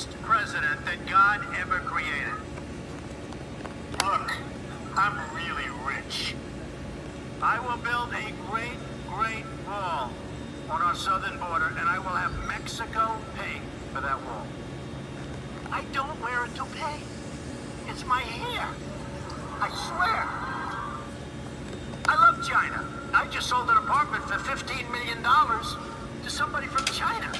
greatest president that God ever created. Look, I'm really rich. I will build a great, great wall on our southern border, and I will have Mexico pay for that wall. I don't wear a toupee. It's my hair. I swear. I love China. I just sold an apartment for $15 million to somebody from China.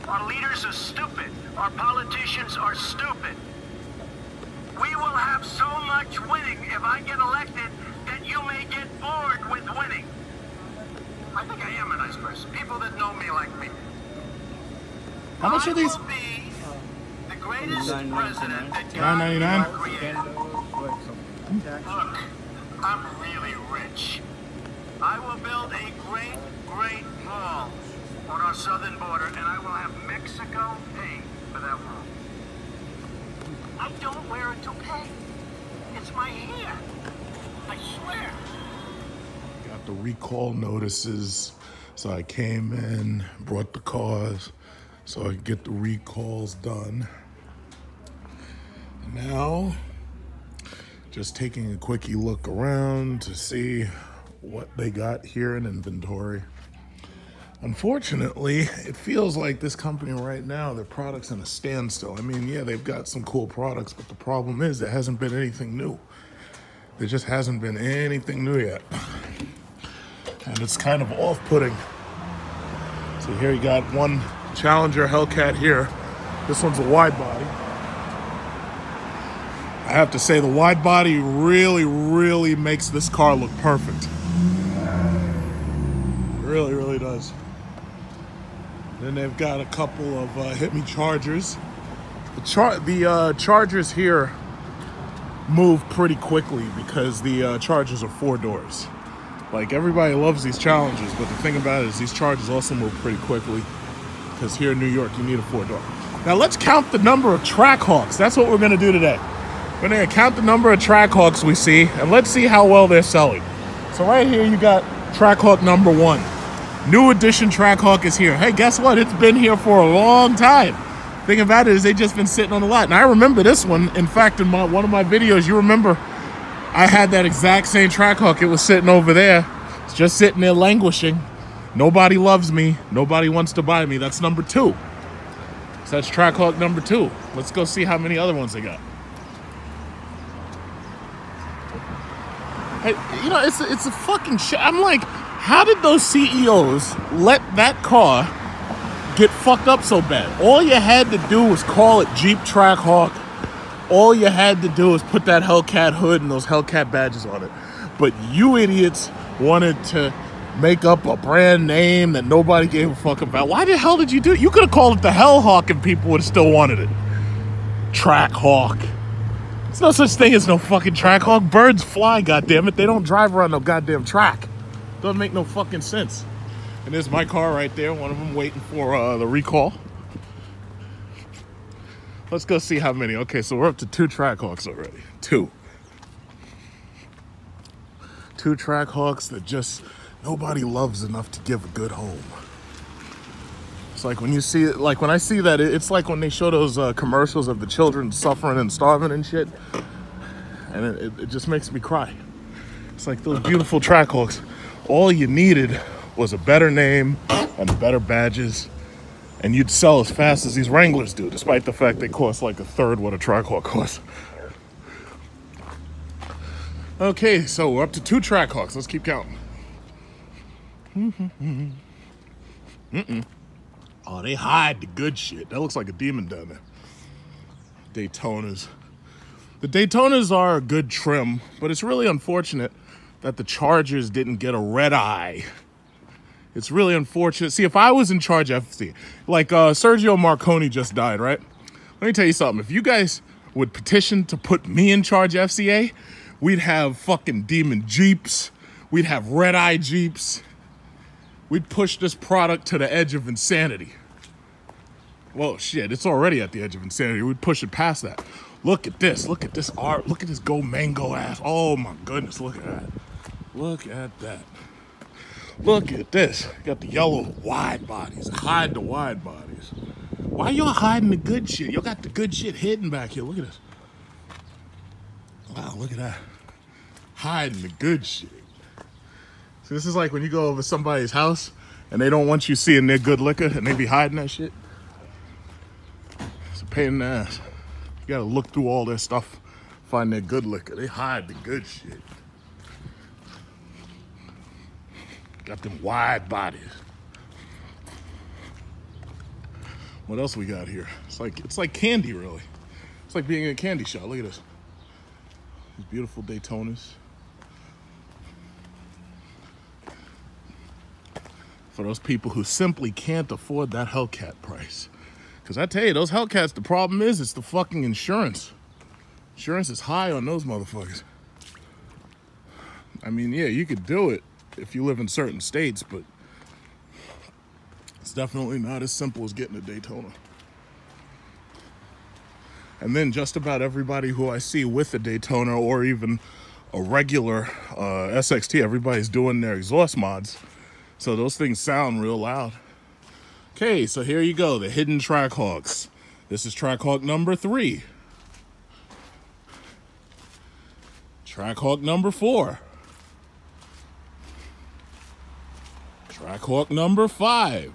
Our leaders are stupid. Our politicians are stupid. We will have so much winning if I get elected that you may get bored with winning. I think I am a nice person. People that know me like me. How much are these? I will be the greatest president that $9.99. God ever created. Look, I'm really rich. I will build a great, great wall on our southern border, and I will have Mexico pay for that wall. I don't wear a toupee. It's my hair. I swear. Got the recall notices, so I came in, brought the cars, so I could get the recalls done. Now, just taking a quickie look around to see what they got here in inventory. Unfortunately, it feels like this company right now, their product's in a standstill. I mean, yeah, they've got some cool products, but the problem is there hasn't been anything new. There just hasn't been anything new yet. And it's kind of off-putting. So here you got one Challenger Hellcat here. This one's a wide body. I have to say the wide body really, really makes this car look perfect. It really, really does. Then they've got a couple of Hit Me Chargers. The Chargers here move pretty quickly because the Chargers are 4 doors. Like, everybody loves these Challengers, but the thing about it is these Chargers also move pretty quickly because here in New York you need a 4-door. Now let's count the number of Trackhawks. That's what we're gonna do today. We're gonna count the number of Trackhawks we see, and let's see how well they're selling. So right here you got Trackhawk number 1. New edition Trackhawk is here. Hey, guess what? It's been here for a long time. Thing about it is they've just been sitting on the lot. And I remember this one. In fact, in one of my videos, you remember I had that exact same Trackhawk. It was sitting over there. It's just sitting there languishing. Nobody loves me. Nobody wants to buy me. That's number 2. So that's Trackhawk number 2. Let's go see how many other ones they got. Hey, you know, it's a fucking shit. I'm like, how did those CEOs let that car get fucked up so bad? All you had to do was call it Jeep Trackhawk. All you had to do was put that Hellcat hood and those Hellcat badges on it. But you idiots wanted to make up a brand name that nobody gave a fuck about. Why the hell did you do it? You could have called it the Hellhawk and people would have still wanted it. Trackhawk. There's no such thing as no fucking Trackhawk. Birds fly, goddammit. They don't drive around no goddamn track. Doesn't make no fucking sense. And there's my car right there. One of them waiting for the recall. Let's go see how many. Okay, so we're up to 2 Trackhawks already. 2. 2 Trackhawks that just nobody loves enough to give a good home. It's like when you see it, like when I see that, it's like when they show those commercials of the children suffering and starving and shit. And it just makes me cry. It's like those beautiful Trackhawks. All you needed was a better name and better badges, and you'd sell as fast as these Wranglers do, despite the fact they cost like 1/3 what a Trackhawk costs. Okay, so we're up to 2 Trackhawks. Let's keep counting. Oh, they hide the good shit. That looks like a demon down there. Daytonas. The Daytonas are a good trim, but it's really unfortunate that the Chargers didn't get a red eye. It's really unfortunate. See, if I was in charge of FCA, like Sergio Marconi just died, right? Let me tell you something. If you guys would petition to put me in charge of FCA, we'd have fucking demon Jeeps. We'd have red eye Jeeps. We'd push this product to the edge of insanity. Well, shit, it's already at the edge of insanity. We'd push it past that. Look at this. Look at this art. Look at this Go Mango ass. Oh, my goodness. Look at that. Look at that. Look at this. Got the yellow wide bodies. Hide the wide bodies. Why y'all hiding the good shit? Y'all got the good shit hidden back here. Look at this. Wow, look at that. Hiding the good shit. So this is like when you go over somebody's house and they don't want you seeing their good liquor and they be hiding that shit. It's a pain in the ass. You gotta look through all their stuff, find their good liquor. They hide the good shit. Got them wide bodies. What else we got here? It's like candy, really. It's like being in a candy shop. Look at this. These beautiful Daytonas. For those people who simply can't afford that Hellcat price. Because I tell you, those Hellcats, the problem is it's the fucking insurance. Insurance is high on those motherfuckers. I mean, yeah, you could do it if you live in certain states, but it's definitely not as simple as getting a Daytona. And then just about everybody who I see with a Daytona or even a regular SXT, everybody's doing their exhaust mods. So those things sound real loud. Okay, so here you go, the hidden Trackhawks. This is Trackhawk number 3. Trackhawk number 4. Trackhawk number 5.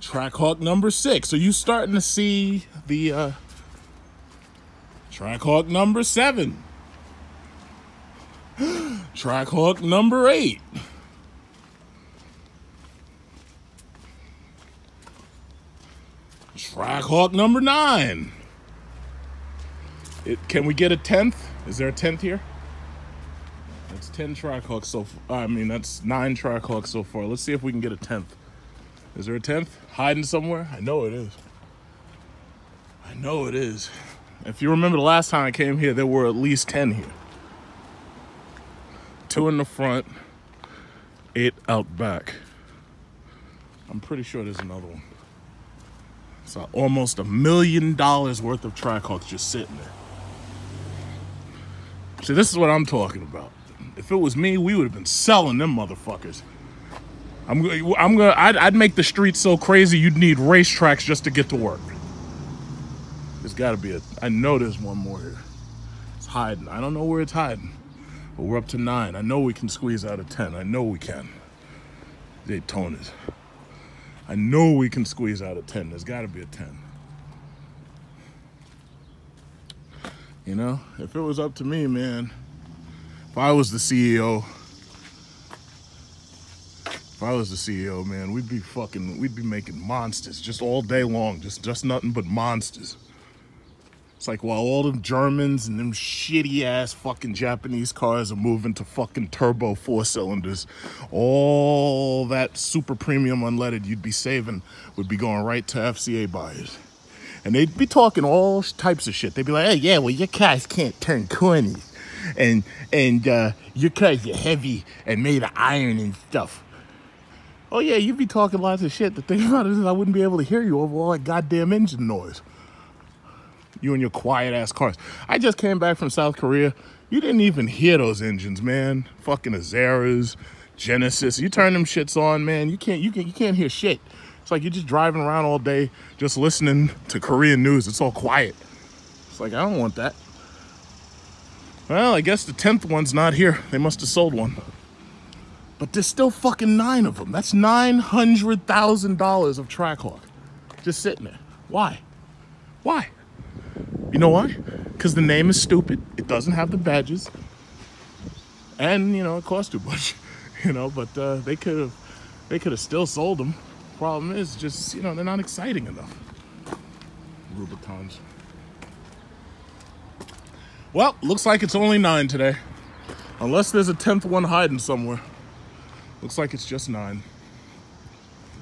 Trackhawk number 6. So you starting to see the Trackhawk number 7. Trackhawk number 8. Trackhawk number 9. Can we get a 10th? Is there a 10th here? That's 10 Trackhawks so far. I mean, that's 9 Trackhawks so far. Let's see if we can get a 10th. Is there a 10th? Hiding somewhere? I know it is. I know it is. If you remember the last time I came here, there were at least 10 here. 2 in the front, 8 out back. I'm pretty sure there's another one. So almost $1 million worth of Trackhawks just sitting there. See, this is what I'm talking about. If it was me, we would have been selling them motherfuckers. I'd make the streets so crazy you'd need racetracks just to get to work. There's got to be I know there's one more here. It's hiding. I don't know where it's hiding, but we're up to 9. I know we can squeeze out a 10. I know we can. Daytonas. I know we can squeeze out a 10. There's got to be a 10. You know, if it was up to me, man, if I was the CEO, man, we'd be making monsters just all day long, just nothing but monsters. It's like while all them Germans and them shitty ass fucking Japanese cars are moving to fucking turbo 4 cylinders, all that super premium unleaded you'd be saving would be going right to FCA buyers. And they'd be talking all types of shit. They'd be like, hey, yeah, well, your cars can't turn corners. And your cars are heavy and made of iron and stuff. Oh, yeah, you'd be talking lots of shit. The thing about it is I wouldn't be able to hear you over all that goddamn engine noise. You and your quiet-ass cars. I just came back from South Korea. You didn't even hear those engines, man. Fucking Azeras, Genesis. You turn them shits on, man. You can't hear shit. It's like you're just driving around all day, just listening to Korean news. It's all quiet. It's like, I don't want that. Well, I guess the 10th one's not here. They must have sold one. But there's still fucking 9 of them. That's $900,000 of Trackhawk just sitting there. Why? Why? You know why? Because the name is stupid. It doesn't have the badges. And, you know, it costs too much. You know, but they could have still sold them. Problem is just, you know, they're not exciting enough. Rubicons. Well, looks like it's only 9 today. Unless there's a 10th one hiding somewhere. Looks like it's just 9.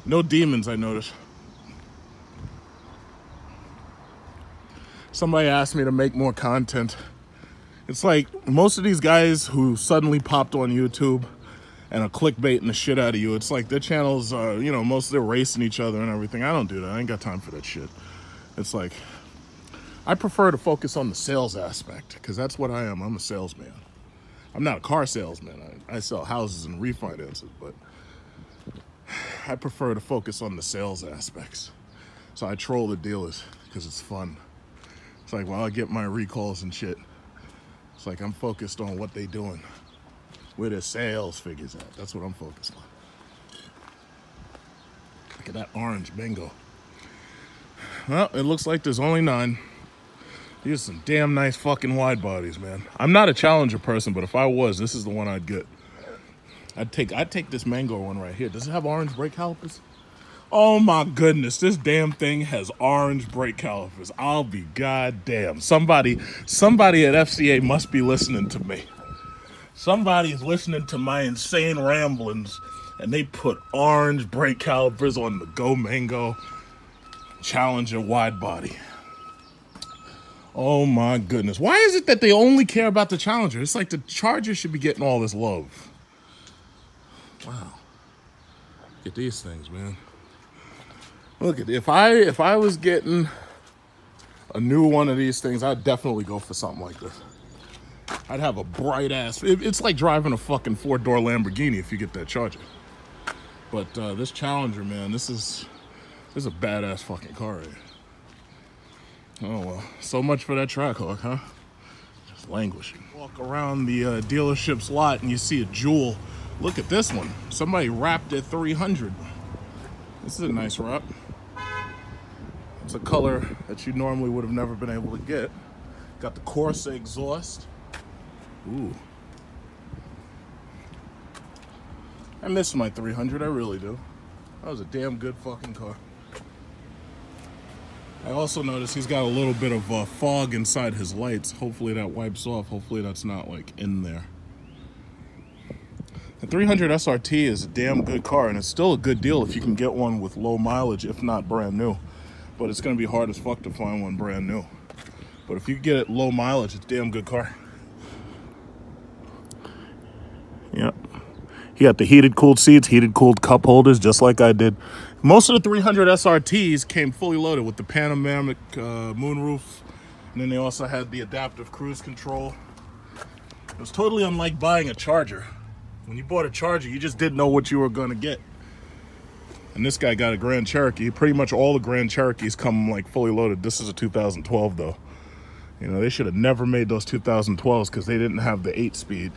No demons, I noticed. Somebody asked me to make more content. It's like most of these guys who suddenly popped on YouTube and are clickbaiting the shit out of you. It's like their channels are, you know, mostly they're racing each other and everything. I don't do that. I ain't got time for that shit. It's like, I prefer to focus on the sales aspect because that's what I am. I'm a salesman. I'm not a car salesman. I sell houses and refinances, but I prefer to focus on the sales aspects. So I troll the dealers because it's fun. It's like, while I get my recalls and shit, it's like I'm focused on what they doing, where their sales figures at. That's what I'm focused on. Look at that orange bingo. Well, it looks like there's only 9. These are some damn nice fucking wide bodies, man. I'm not a Challenger person, but if I was, this is the one I'd get. I'd take this Mango one right here. Does it have orange brake calipers? Oh my goodness, this damn thing has orange brake calipers. I'll be goddamn. Somebody at FCA must be listening to me. Somebody is listening to my insane ramblings, and they put orange brake calipers on the Go Mango Challenger wide body. Oh my goodness. Why is it that they only care about the Challenger? It's like the Charger should be getting all this love. Wow. Look at these things, man. Look at, if I was getting a new one of these things, I'd definitely go for something like this. I'd have a bright ass, it's like driving a fucking 4-door Lamborghini if you get that Charger. But this Challenger, man, this is a badass fucking car right here. Oh well, so much for that Trackhawk, huh? Just languishing. Walk around the dealership's lot and you see a Jewel. Look at this one. Somebody wrapped it 300. This is a nice wrap. It's a color that you normally would have never been able to get. Got the Corsa exhaust. Ooh. I miss my 300, I really do. That was a damn good fucking car. I also noticed he's got a little bit of fog inside his lights. Hopefully that wipes off. Hopefully that's not like in there. The 300 SRT is a damn good car, and it's still a good deal if you can get one with low mileage, if not brand new. But it's going to be hard as fuck to find one brand new. But if you get it low mileage, it's a damn good car. Yep. He got the heated cooled seats, heated cooled cup holders, just like I did. Most of the 300 SRTs came fully loaded with the panoramic moonroof, and then they also had the adaptive cruise control. It was totally unlike buying a Charger. When you bought a Charger, you just didn't know what you were going to get. And this guy got a Grand Cherokee. Pretty much all the Grand Cherokees come like fully loaded. This is a 2012 though. You know, they should have never made those 2012s because they didn't have the 8-speed.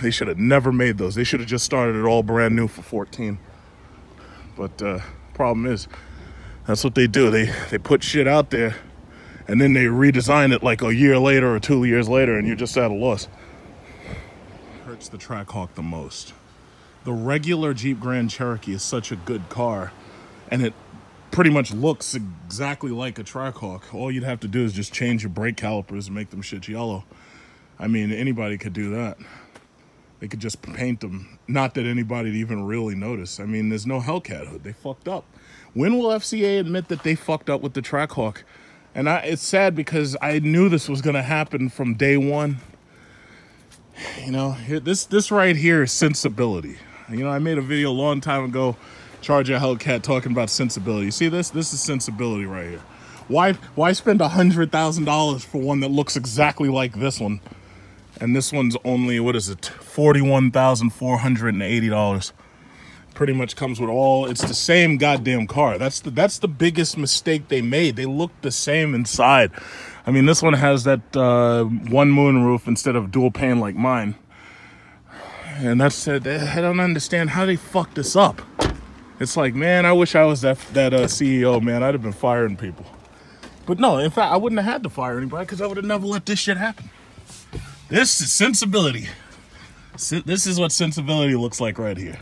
They should have never made those. They should have just started it all brand new for 14. But problem is, that's what they do. They put shit out there, and then they redesign it like a year later or 2 years later, and you're just at a loss. Hurts the Trackhawk the most. The regular Jeep Grand Cherokee is such a good car, and it pretty much looks exactly like a Trackhawk. All you'd have to do is just change your brake calipers and make them shit yellow. I mean, anybody could do that. They could just paint them. Not that anybody'd even really notice. I mean, there's no Hellcat hood. They fucked up. When will FCA admit that they fucked up with the Trackhawk? And it's sad because I knew this was going to happen from day one. You know, this right here is sensibility. You know, I made a video a long time ago, Charger Hellcat, talking about sensibility. You see this? This is sensibility right here. Why spend $100,000 for one that looks exactly like this one? And this one's only, what is it, $41,480. Pretty much comes with all, it's the same goddamn car. That's the biggest mistake they made. They look the same inside. I mean, this one has that one moonroof instead of dual pane like mine. And that's it. I don't understand how they fucked this up. It's like, man, I wish I was that CEO, man. I'd have been firing people. But no, in fact, I wouldn't have had to fire anybody because I would have never let this shit happen. This is sensibility. This is what sensibility looks like right here.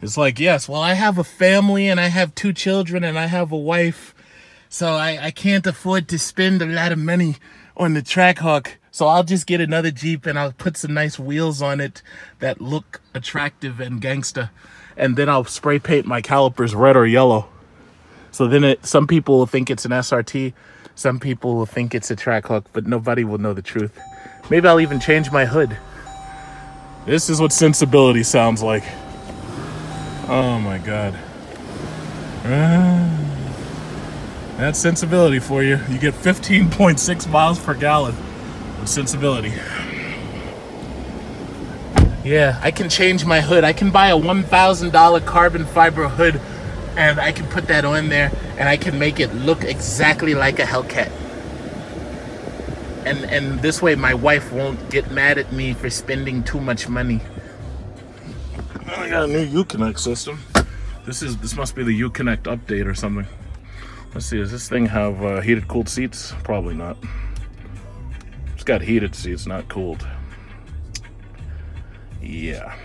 It's like, yes, well, I have a family and I have 2 children and I have a wife, so I can't afford to spend a lot of money on the Trackhawk, so I'll just get another Jeep and I'll put some nice wheels on it that look attractive and gangsta, and then I'll spray paint my calipers red or yellow. So then some people will think it's an SRT, some people will think it's a Trackhawk, but nobody will know the truth. Maybe I'll even change my hood. This is what sensibility sounds like. Oh my God. That's sensibility for you. You get 15.6 miles per gallon with sensibility. Yeah, I can change my hood. I can buy a $1,000 carbon fiber hood, and I can put that on there, and I can make it look exactly like a Hellcat. And this way my wife won't get mad at me for spending too much money. I got a new Uconnect system. This must be the Uconnect update or something. Let's see, does this thing have heated cooled seats? Probably not. It's got heated seats, not cooled. Yeah.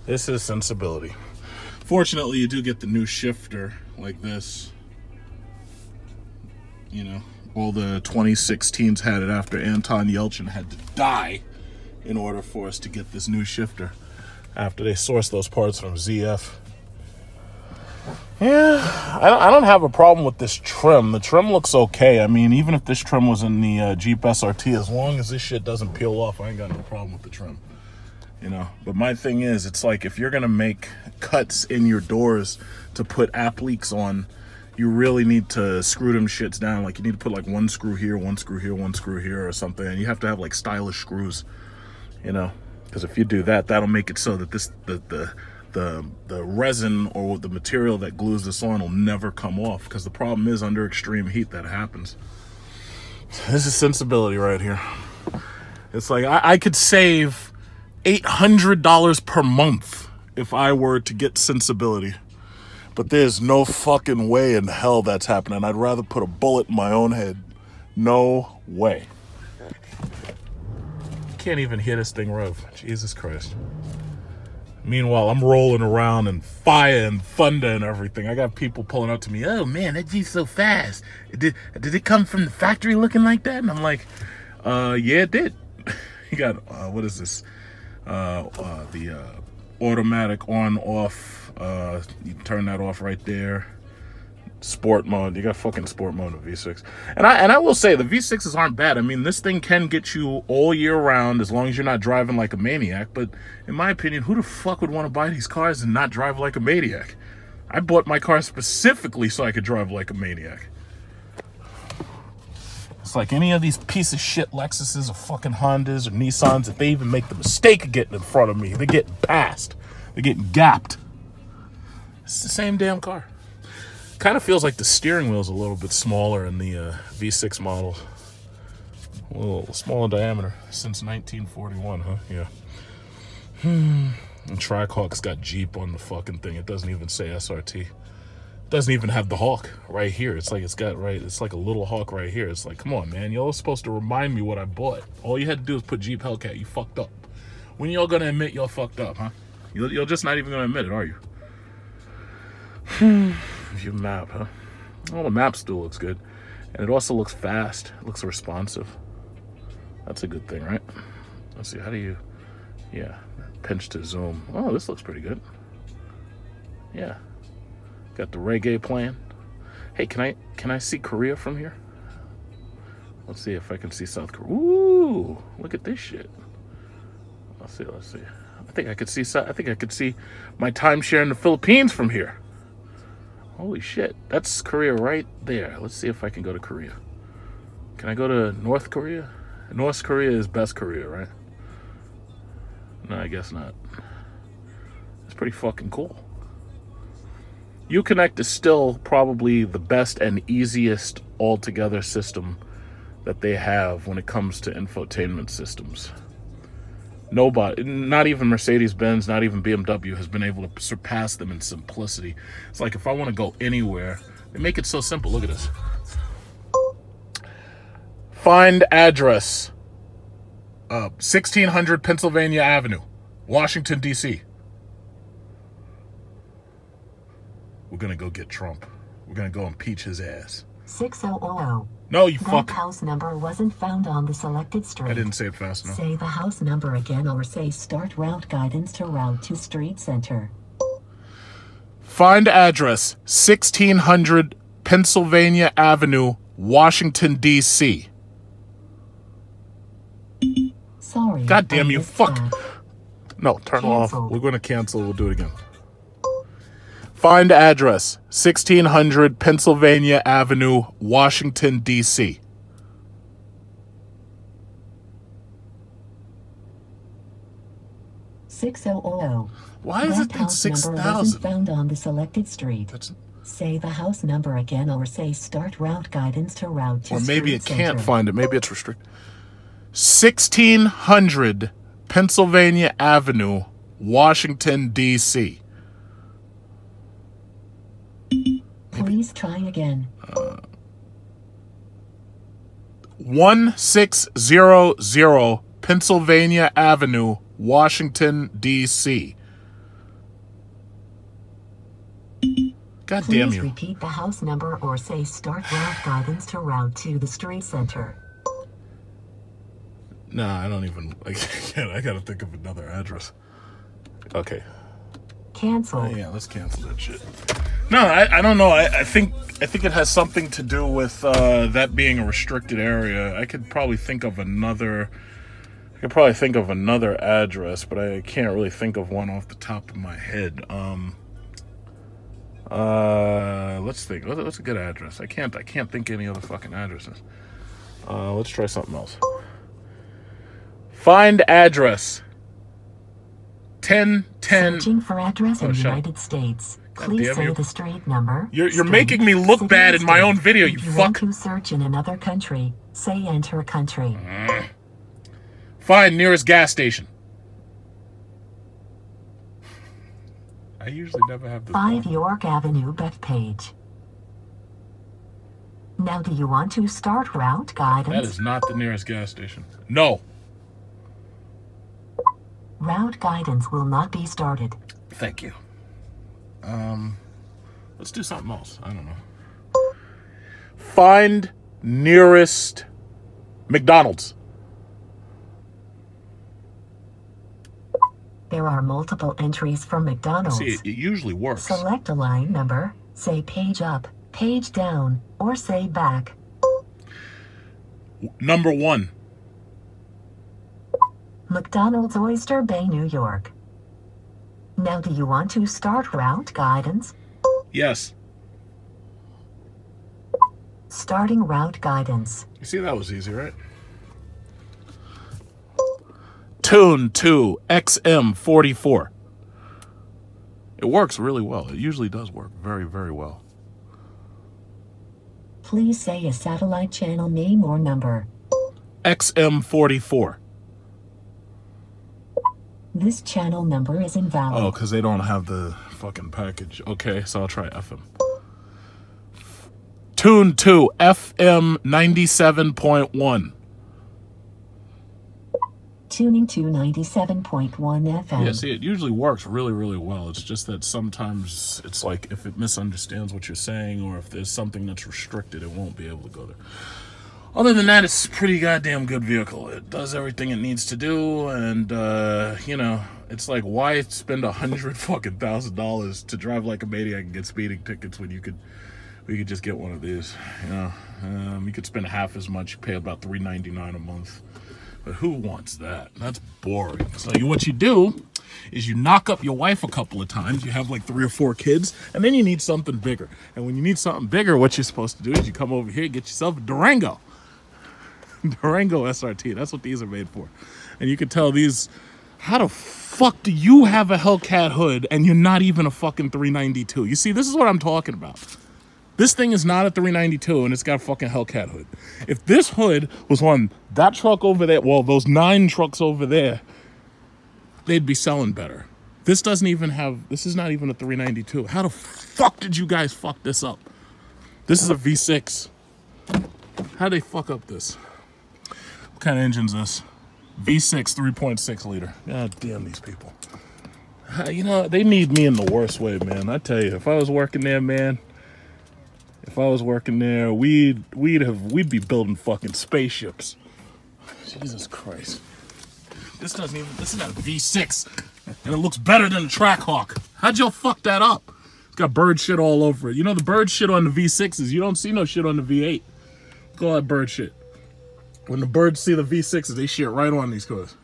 This is sensibility. Fortunately, you do get the new shifter like this. You know, all the 2016s had it after Anton Yelchin had to die in order for us to get this new shifter after they sourced those parts from ZF. Yeah, I don't have a problem with this trim. The trim looks okay. I mean, even if this trim was in the Jeep SRT, as long as this shit doesn't peel off, I ain't got no problem with the trim. You know, but my thing is, it's like if you're gonna make cuts in your doors to put app leaks on, you really need to screw them shits down. Like you need to put like one screw here, one screw here, one screw here or something, and you have to have like stylish screws, you know, because if you do that, that'll make it so that the resin or the material that glues this on will never come off, because the problem is under extreme heat that happens. This is sensibility right here. It's like I could save $800 per month if I were to get sensibility, but there's no fucking way in hell that's happening. I'd rather put a bullet in my own head. No way. Can't even hear this thing rev. Jesus Christ. Meanwhile, I'm rolling around in fire and thunder and everything. I got people pulling up to me. Oh man, that Jeep's so fast. Did it come from the factory looking like that? And I'm like, yeah, it did. You got what is this? The automatic on off. You turn that off right there. Sport mode. You got fucking sport mode with V6. And I will say the V6s aren't bad. I mean, this thing can get you all year round as long as you're not driving like a maniac. But in my opinion, who the fuck would want to buy these cars and not drive like a maniac? I bought my car specifically so I could drive like a maniac. It's like any of these piece of shit Lexuses or fucking Hondas or Nissans, if they even make the mistake of getting in front of me, they're getting passed. They're getting gapped. It's the same damn car. Kind of feels like the steering wheel's a little bit smaller in the V6 model. A little smaller diameter since 1941, huh? Yeah. And TRACKHAWKS got Jeep on the fucking thing. It doesn't even say SRT. It doesn't even have the Hawk right here. It's like it's like a little Hawk right here. It's like, come on, man. Y'all supposed to remind me what I bought. All you had to do was put Jeep Hellcat. You fucked up. When y'all gonna admit y'all fucked up, huh? You're just not even gonna admit it, are you? Your map, huh? Well, the map still looks good. And it also looks fast. It looks responsive. That's a good thing, right? Let's see, how do you... Yeah, pinch to zoom. Oh, this looks pretty good. Yeah. Got the reggae playing. Hey, can I see Korea from here? Let's see if I can see South Korea. Ooh, look at this shit. Let's see. I think I could see my timeshare in the Philippines from here. Holy shit, that's Korea right there. Let's see if I can go to Korea. Can I go to North Korea? North Korea is best Korea, right? No, I guess not. It's pretty fucking cool. Uconnect is still probably the best and easiest altogether system that they have when it comes to infotainment systems. Nobody, not even Mercedes-Benz, not even BMW has been able to surpass them in simplicity. It's like if I want to go anywhere, they make it so simple. Look at this. Find address. 1600 Pennsylvania Avenue, Washington, D.C. We're going to go get Trump. We're going to go impeach his ass. 6000. No, you fuck. That house number wasn't found on the selected street. I didn't say it fast enough. Say the house number again or say start route guidance to Route 2 Street Center. Find address 1600 Pennsylvania Avenue, Washington, D.C. Sorry. God damn you, fuck. That. No, turn Canceled. off. We're going to cancel. We'll do it again. Find address 1600 Pennsylvania Avenue, Washington, D.C. . 6000. Why is That it think house number 6,000? wasn't found on the selected street. That's, Say the house number again or say start route guidance to route to or maybe street it can't center. find it. Maybe it's restricted. 1600 Pennsylvania Avenue, Washington, D.C. Please try again. 1600 Pennsylvania Avenue, Washington, D.C. God damn Please you. repeat the house number or say start route guidance to route to the street center. Nah, I don't even. I gotta think of another address. Okay. Cancel. Yeah, let's cancel that shit. No, I don't know. I think it has something to do with that being a restricted area. I could probably think of another. Address, but I can't really think of one off the top of my head. Let's think. What's a good address? I can't think any other fucking addresses. Let's try something else. Find address. 1010. Searching for address in shut up. United States. God Please damn say you. the street number. You're street, making me look city, bad and in my state. own video, you If you want fuck. to search in another country, say enter country. Find nearest gas station. I usually never have this. 5 York Avenue, Bethpage. Now, do you want to start route That guidance? is not the nearest gas station. No. Route guidance will not be started. Thank you. Let's do something else. I don't know. Find nearest McDonald's. There are multiple entries from McDonald's. See, it usually works. Select a line number, say page up, page down, or say back. Number 1. McDonald's Oyster Bay, New York. Now, do you want to start route guidance? Yes. Starting route guidance. You see, that was easy, right? Tune to XM44. It works really well. It usually does work very, very well. Please say a satellite channel name or number. XM44. This channel number is invalid. Oh, because they don't have the fucking package. Okay, so I'll try FM. Tune to FM 97.1. Tuning to 97.1 FM. Yeah, see, it usually works really, really well. It's just that sometimes it's like if it misunderstands what you're saying or if there's something that's restricted, it won't be able to go there. Other than that, it's a pretty goddamn good vehicle. It does everything it needs to do, and, you know, it's like, why spend $100,000 to drive like a maniac and get speeding tickets when we could just get one of these, you know? You could spend half as much, you pay about $3.99 a month. But who wants that? That's boring. So what you do is you knock up your wife a couple of times. You have like 3 or 4 kids, and then you need something bigger. And when you need something bigger, what you're supposed to do is you come over here and get yourself a Durango. Durango SRT. That's what these are made for. And you can tell these, how the fuck do you have a Hellcat hood and you're not even a fucking 392? You see, this is what I'm talking about. This thing is not a 392 and it's got a fucking Hellcat hood. If this hood was on that truck over there, well, those 9 trucks over there, they'd be selling better. This doesn't even have, this is not even a 392. How the fuck did you guys fuck this up? This is a V6. How'd they fuck up this? What kind of engine is this? V6 3.6 liter. God damn these people. You know, they need me in the worst way, man. I tell you, if I was working there, man, if I was working there, we'd be building fucking spaceships. Jesus Christ. This is not a V6. And it looks better than a Trackhawk. How'd y'all fuck that up? It's got bird shit all over it. You know the bird shit on the V6s, you don't see no shit on the V8. Look at all that bird shit. When the birds see the V6s, they shit right on these cars.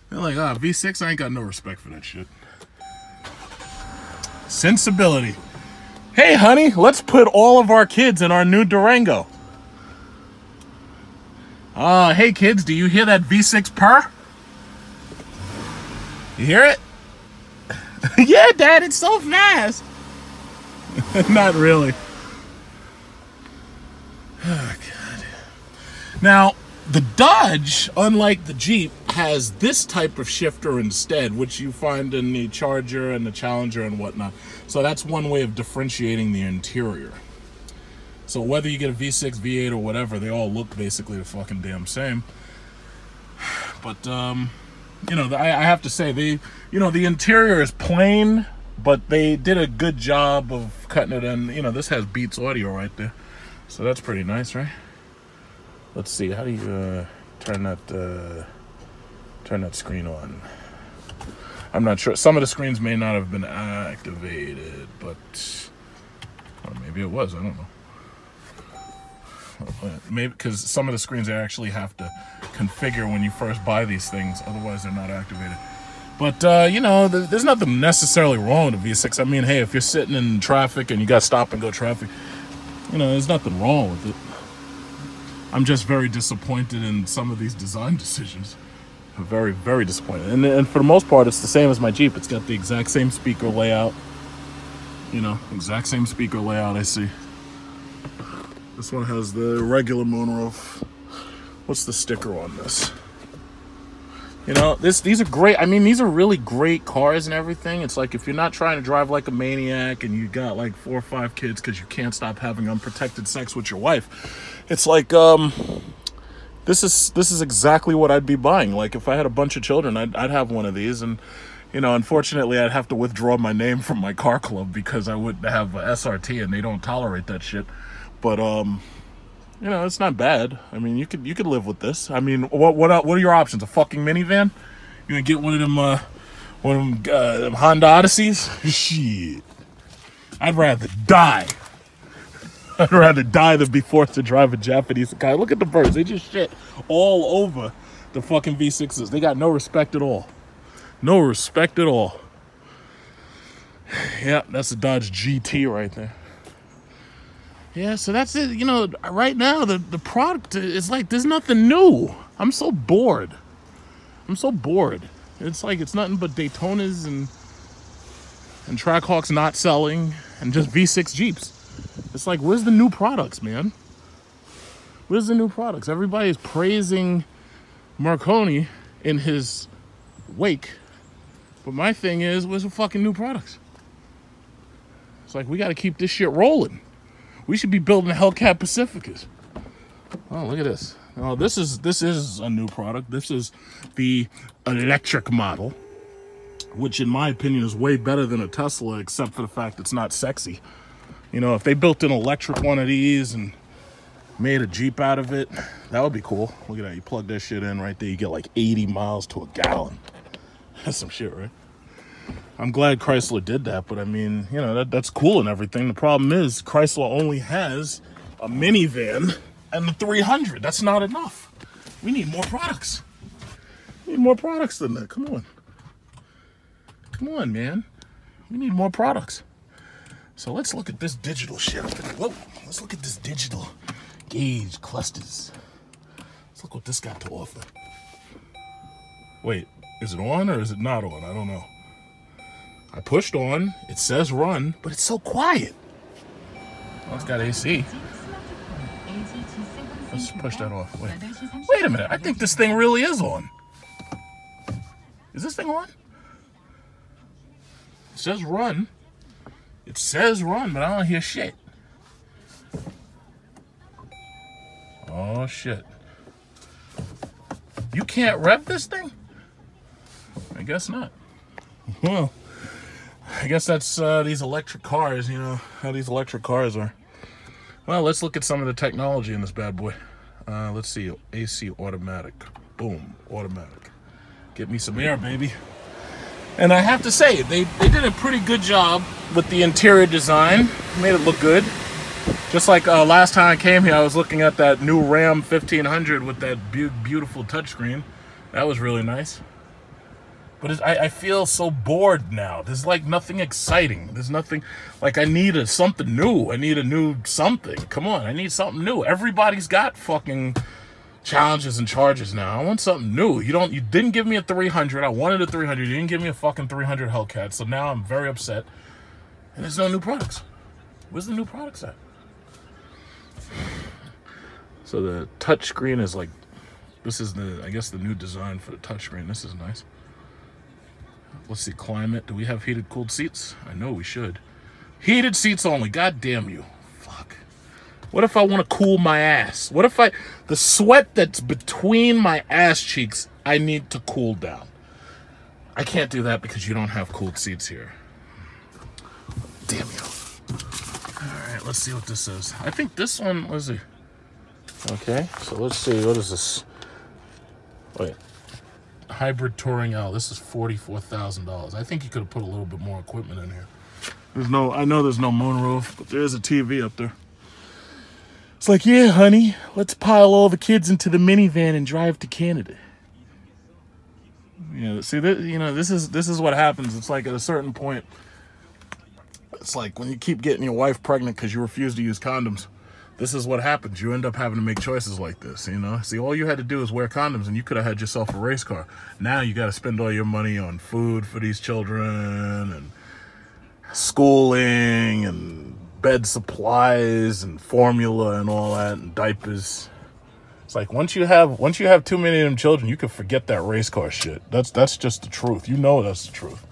They're like, ah, V6, I ain't got no respect for that shit. Sensibility. Hey, honey, let's put all of our kids in our new Durango. Hey, kids, do you hear that V6 purr? You hear it? Yeah, Dad, it's so fast. Not really. Oh, God. Now, the Dodge, unlike the Jeep, has this type of shifter instead, which you find in the Charger and the Challenger and whatnot. So that's one way of differentiating the interior. So whether you get a V6, V8, or whatever, they all look basically the fucking damn same. But, you know, I have to say, the interior is plain, but they did a good job of cutting it in. You know, this has Beats audio right there. So that's pretty nice, right? Let's see, how do you turn that screen on? I'm not sure. Some of the screens may not have been activated, but or maybe it was. I don't know. Maybe because some of the screens I actually have to configure when you first buy these things. Otherwise, they're not activated. But, you know, there's nothing necessarily wrong with the V6. I mean, hey, if you're sitting in traffic and you got stop and go traffic, you know, there's nothing wrong with it. I'm just very disappointed in some of these design decisions. I'm very, very disappointed. And for the most part, it's the same as my Jeep. It's got the exact same speaker layout. You know, exact same speaker layout I see. This one has the regular moonroof. What's the sticker on this? You know, these are great. I mean, these are really great cars and everything. It's like if you're not trying to drive like a maniac and you got like 4 or 5 kids because you can't stop having unprotected sex with your wife, it's like this is exactly what I'd be buying. Like if I had a bunch of children, I'd have one of these. And you know, unfortunately, I'd have to withdraw my name from my car club because I wouldn't have a SRT and they don't tolerate that shit. But you know, it's not bad. I mean, you could live with this. I mean, what are your options? A fucking minivan? You gonna get one of them Honda Odysseys? Shit, I'd rather die. I'd rather die than be forced to drive a Japanese car. Look at the birds; they just shit all over the fucking V6s. They got no respect at all. No respect at all. Yeah, that's a Dodge GT right there. Yeah, so that's it. You know, right now, the product is like, there's nothing new. I'm so bored. I'm so bored. It's like, it's nothing but Daytonas and TRACKHAWKS not selling and just V6 Jeeps. It's like, where's the new products, man? Where's the new products? Everybody is praising Marconi in his wake. But my thing is, where's the fucking new products? It's like, we got to keep this shit rolling. We should be building a Hellcat Pacificas. Oh, look at this. Oh, this is a new product. This is the electric model, which in my opinion is way better than a Tesla, except for the fact it's not sexy. You know, if they built an electric one of these and made a Jeep out of it, that would be cool. Look at that. You plug that shit in right there, you get like 80 miles to a gallon. That's some shit, right? I'm glad Chrysler did that, but I mean, you know, that's cool and everything. The problem is Chrysler only has a minivan and the 300. That's not enough. We need more products. We need more products than that. Come on. Come on, man. We need more products. So let's look at this digital shit. Whoa. Let's look at this digital gauge clusters. Let's look what this got to offer. Wait, is it on or is it not on? I don't know. I pushed on, it says run, but it's so quiet. Oh, it's got AC. Let's push that off. Wait a minute, I think this thing really is on. Is this thing on? It says run. It says run, but I don't hear shit. Oh shit. You can't rev this thing? I guess not. Well, I guess that's these electric cars, you know, how these electric cars are. Well, let's look at some of the technology in this bad boy. Let's see, AC automatic. Boom, automatic. Get me some air, baby. And I have to say, they did a pretty good job with the interior design. Made it look good. Just like last time I came here, I was looking at that new Ram 1500 with that beautiful touchscreen. That was really nice. But I feel so bored now. There's like nothing exciting. There's nothing, like I need something new. I need a new something. Come on, I need something new. Everybody's got fucking Challenges and charges now. I want something new. You didn't give me a 300. I wanted a 300. You didn't give me a fucking 300 Hellcat. So now I'm very upset. And there's no new products. Where's the new products at? So the touchscreen is like, this is I guess the new design for the touchscreen. This is nice. Let's see, climate. Do we have heated, cooled seats? I know we should. Heated seats only. God damn you. Fuck. What if I want to cool my ass? What if the sweat that's between my ass cheeks, I need to cool down? I can't do that because you don't have cooled seats here. Damn you. All right, let's see what this is. I think this one was a... Okay, so let's see. What is this? Wait. Hybrid Touring L. This is $44,000. I think you could have put a little bit more equipment in here. I know there's no moonroof, but there's a TV up there. It's like, yeah, honey, let's pile all the kids into the minivan and drive to Canada. You know, see, this is what happens. It's like at a certain point, it's like when you keep getting your wife pregnant because you refuse to use condoms. This is what happens. You end up having to make choices like this, you know? See, all you had to do is wear condoms and you could have had yourself a race car. Now you got to spend all your money on food for these children and schooling and bed supplies and formula and all that and diapers. It's like once you have too many of them children, you can forget that race car shit. That's just the truth. You know that's the truth.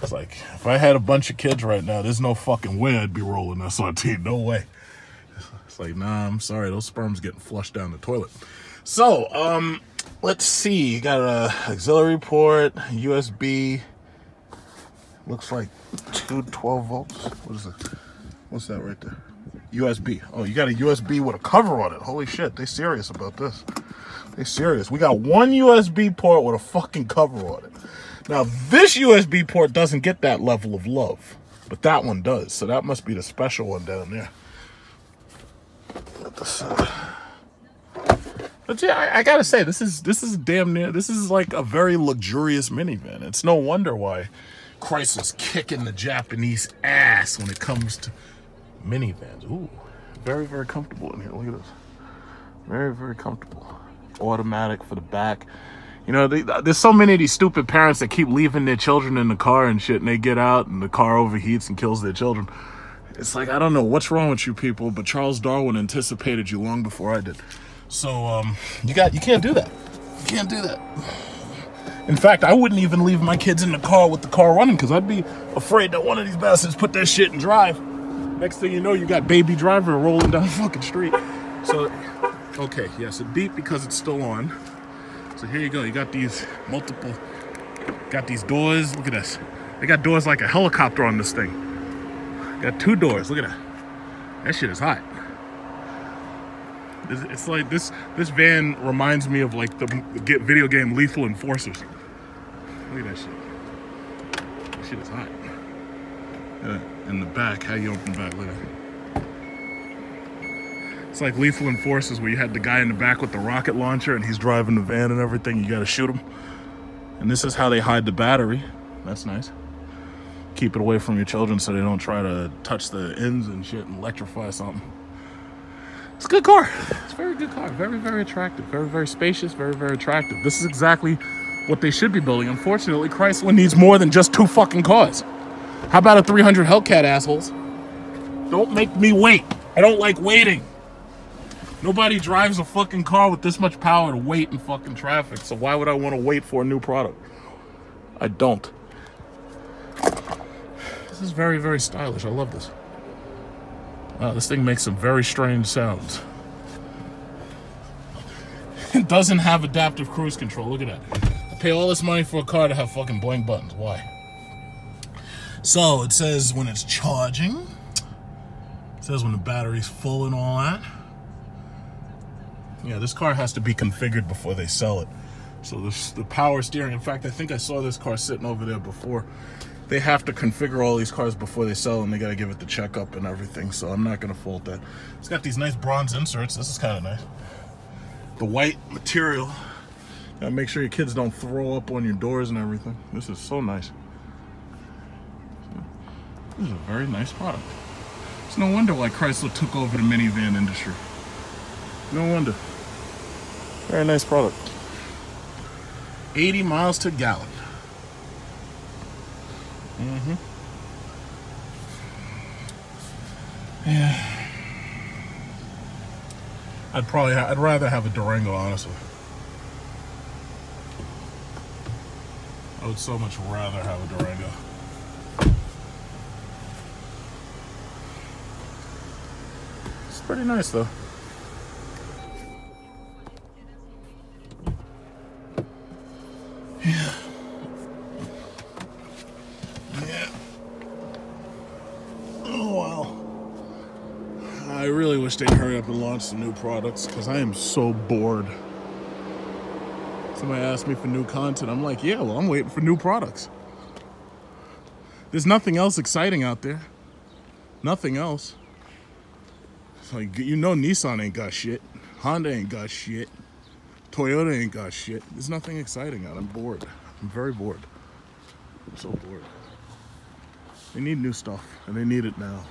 It's like if I had a bunch of kids right now, there's no fucking way I'd be rolling SRT. No way. It's like, nah, I'm sorry, those sperms getting flushed down the toilet. So, let's see. You got a auxiliary port, USB. Looks like 212 volts. What is it? What's that right there? USB. Oh, you got a USB with a cover on it. Holy shit, they serious about this. They serious. We got one USB port with a fucking cover on it. Now, this USB port doesn't get that level of love, but that one does. So that must be the special one down there. But yeah, I gotta say, this is damn near, this is like a very luxurious minivan. It's no wonder why Chrysler's kicking the Japanese ass when it comes to minivans. Ooh, very, very comfortable in here. Look at this. Very, very comfortable. Automatic for the back. You know, there's so many of these stupid parents that keep leaving their children in the car and shit, and they get out and the car overheats and kills their children. It's like, I don't know what's wrong with you people, but Charles Darwin anticipated you long before I did. So, you can't do that. You can't do that. In fact, I wouldn't even leave my kids in the car with the car running because I'd be afraid that one of these bastards put that shit in drive. Next thing you know, you got baby driver rolling down the fucking street. So, okay, yes, it beeped because it's still on. So here you go. You got these got these doors. Look at this. They got doors like a helicopter on this thing. Got two doors. Look at that. That shit is hot. It's like this van reminds me of like the video game Lethal Enforcers. Look at that shit. That shit is hot. In the back, how you open the back, look at that. It's like Lethal Enforcers where you had the guy in the back with the rocket launcher and he's driving the van and everything. You gotta shoot him. And this is how they hide the battery. That's nice. Keep it away from your children so they don't try to touch the ends and shit and electrify something. It's a good car. It's a very good car. Very, very attractive. Very, very spacious. Very, very attractive. This is exactly what they should be building. Unfortunately, Chrysler needs more than just 2 fucking cars. How about a 300 Hellcat, assholes? Don't make me wait. I don't like waiting. Nobody drives a fucking car with this much power to wait in fucking traffic. So why would I want to wait for a new product? I don't. This is very, very stylish. I love this. Wow, this thing makes some very strange sounds. It doesn't have adaptive cruise control. Look at that. I pay all this money for a car to have fucking blank buttons. Why? So it says when it's charging. It says when the battery's full and all that. Yeah, this car has to be configured before they sell it. So the power steering. In fact, I think I saw this car sitting over there before. They have to configure all these cars before they sell them. They got to give it the checkup and everything. So I'm not going to fault that. It's got these nice bronze inserts. This is kind of nice. The white material. Got to make sure your kids don't throw up on your doors and everything. This is so nice. This is a very nice product. It's no wonder why Chrysler took over the minivan industry. No wonder. Very nice product. 80 miles to gallon. Yeah. I'd rather have a Durango, honestly. I would so much rather have a Durango. It's pretty nice though. Yeah. Oh wow. I really wish they'd hurry up and launch some new products because I am so bored. Somebody asked me for new content. I'm like, yeah, well, I'm waiting for new products. There's nothing else exciting out there. Nothing else. It's like, you know, Nissan ain't got shit. Honda ain't got shit. Toyota ain't got shit. There's nothing exciting out. I'm bored. I'm very bored. I'm so bored. They need new stuff, and they need it now.